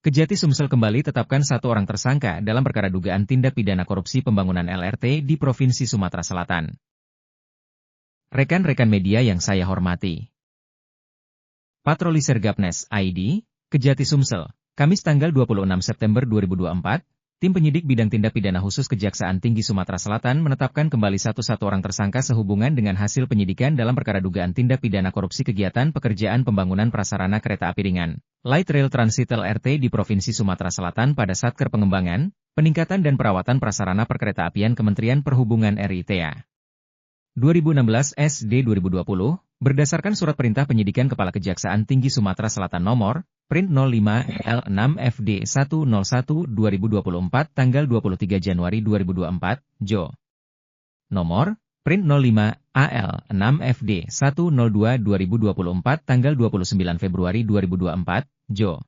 Kejati Sumsel kembali tetapkan satu orang tersangka dalam perkara dugaan tindak pidana korupsi pembangunan LRT di Provinsi Sumatera Selatan. Rekan-rekan media yang saya hormati. Patroli Sergapnes ID, Kejati Sumsel, Kamis tanggal 26 September 2024, tim penyidik bidang tindak pidana khusus Kejaksaan Tinggi Sumatera Selatan menetapkan kembali satu orang tersangka sehubungan dengan hasil penyidikan dalam perkara dugaan tindak pidana korupsi kegiatan pekerjaan pembangunan prasarana kereta api ringan, Light Rail Transit LRT di Provinsi Sumatera Selatan pada Satker Pengembangan, Peningkatan dan Perawatan Prasarana Perkeretaapian Kementerian Perhubungan RI-TA. 2016 SD 2020, berdasarkan Surat Perintah Penyidikan Kepala Kejaksaan Tinggi Sumatera Selatan Nomor, Print 05-L6-FD 101-2024 tanggal 23 Januari 2024, Jo. Nomor, Print 05-AL6-FD 102-2024 tanggal 29 Februari 2024, Jo.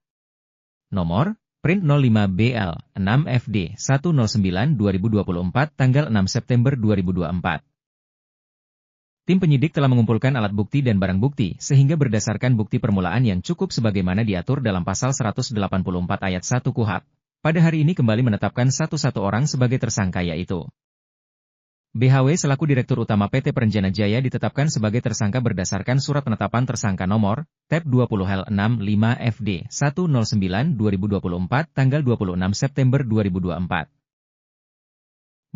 Nomor, Print 05-BL6-FD 109-2024 tanggal 6 September 2024. Tim penyidik telah mengumpulkan alat bukti dan barang bukti sehingga berdasarkan bukti permulaan yang cukup sebagaimana diatur dalam pasal 184 ayat 1 KUHP. Pada hari ini kembali menetapkan satu orang sebagai tersangka yaitu BHW selaku Direktur Utama PT Perenjana Jaya ditetapkan sebagai tersangka berdasarkan Surat Penetapan Tersangka Nomor, TEP 20L65FD 109-2024 tanggal 26 September 2024.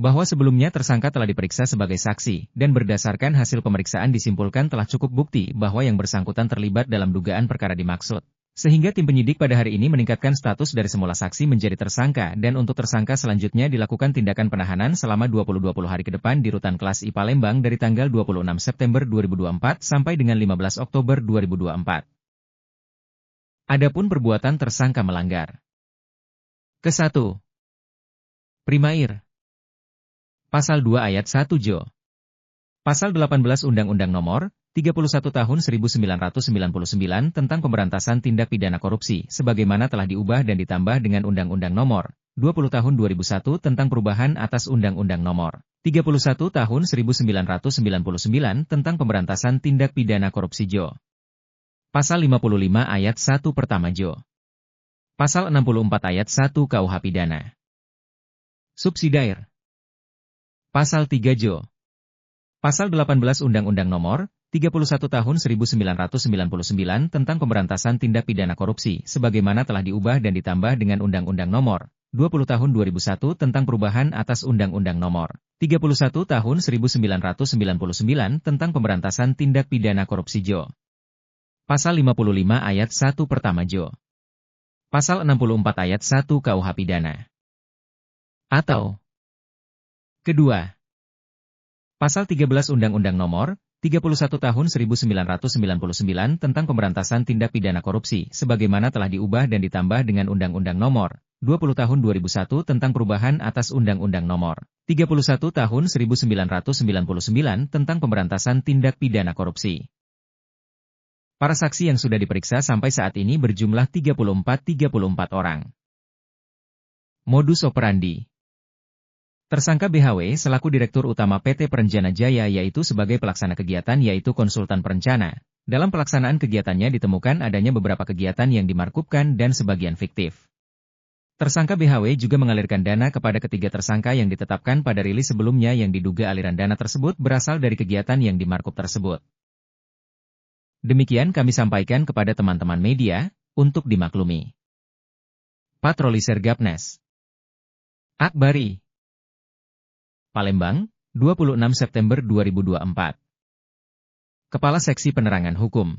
Bahwa sebelumnya tersangka telah diperiksa sebagai saksi, dan berdasarkan hasil pemeriksaan disimpulkan telah cukup bukti bahwa yang bersangkutan terlibat dalam dugaan perkara dimaksud. Sehingga tim penyidik pada hari ini meningkatkan status dari semula saksi menjadi tersangka dan untuk tersangka selanjutnya dilakukan tindakan penahanan selama 20 hari ke depan di Rutan Kelas I Palembang dari tanggal 26 September 2024 sampai dengan 15 Oktober 2024. Adapun perbuatan tersangka melanggar. Ke-1. Primair. Pasal 2 Ayat 1 Jo. Pasal 18 Undang-Undang Nomor 31 Tahun 1999 tentang Pemberantasan Tindak Pidana Korupsi, sebagaimana telah diubah dan ditambah dengan Undang-Undang Nomor 20 Tahun 2001 tentang perubahan atas Undang-Undang Nomor 31 Tahun 1999 tentang Pemberantasan Tindak Pidana Korupsi Jo. Pasal 55 Ayat 1 Pertama Jo. Pasal 64 Ayat 1 KUH Pidana. Subsidiar. Pasal 3 Jo. Pasal 18 Undang-Undang Nomor 31 Tahun 1999 tentang Pemberantasan Tindak Pidana Korupsi, sebagaimana telah diubah dan ditambah dengan Undang-Undang Nomor 20 Tahun 2001 tentang perubahan atas Undang-Undang Nomor 31 Tahun 1999 tentang Pemberantasan Tindak Pidana Korupsi Jo. Pasal 55 Ayat 1 Pertama Jo. Pasal 64 Ayat 1 KUH Pidana. Atau kedua, Pasal 13 Undang-Undang Nomor 31 Tahun 1999 tentang Pemberantasan Tindak Pidana Korupsi, sebagaimana telah diubah dan ditambah dengan Undang-Undang Nomor 20 Tahun 2001 tentang perubahan atas Undang-Undang Nomor 31 Tahun 1999 tentang Pemberantasan Tindak Pidana Korupsi. Para saksi yang sudah diperiksa sampai saat ini berjumlah 34 orang. Modus operandi. Tersangka BHW selaku Direktur Utama PT Perenjana Jaya yaitu sebagai pelaksana kegiatan yaitu konsultan perencana. Dalam pelaksanaan kegiatannya ditemukan adanya beberapa kegiatan yang dimarkupkan dan sebagian fiktif. Tersangka BHW juga mengalirkan dana kepada ketiga tersangka yang ditetapkan pada rilis sebelumnya yang diduga aliran dana tersebut berasal dari kegiatan yang dimarkup tersebut. Demikian kami sampaikan kepada teman-teman media, untuk dimaklumi. Patroli Sergapnes. Akbari. Palembang, 26 September 2024. Kepala Seksi Penerangan Hukum.